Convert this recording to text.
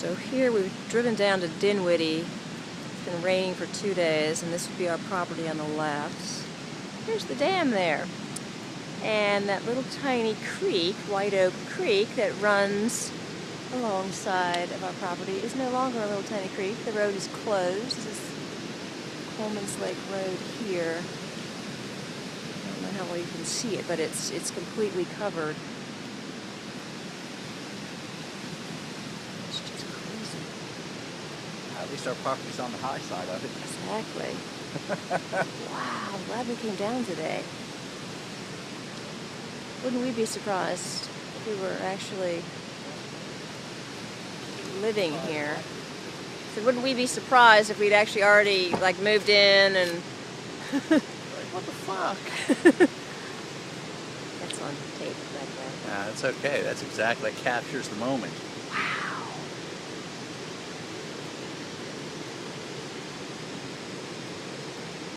So here we've driven down to Dinwiddie. It's been raining for 2 days, and this would be our property on the left. There's the dam there. And that little tiny creek, White Oak Creek, that runs alongside of our property is no longer a little tiny creek. The road is closed. This is Colemans Lake Road here. I don't know how well you can see it, but it's completely covered. It's just crazy. At least our property's on the high side of it. Exactly. Wow, I'm glad we came down today. Wouldn't we be surprised if we were actually living here? So wouldn't we be surprised if we'd actually already like moved in and What the fuck? That's on tape right there. That's okay. That's exactly, that captures the moment.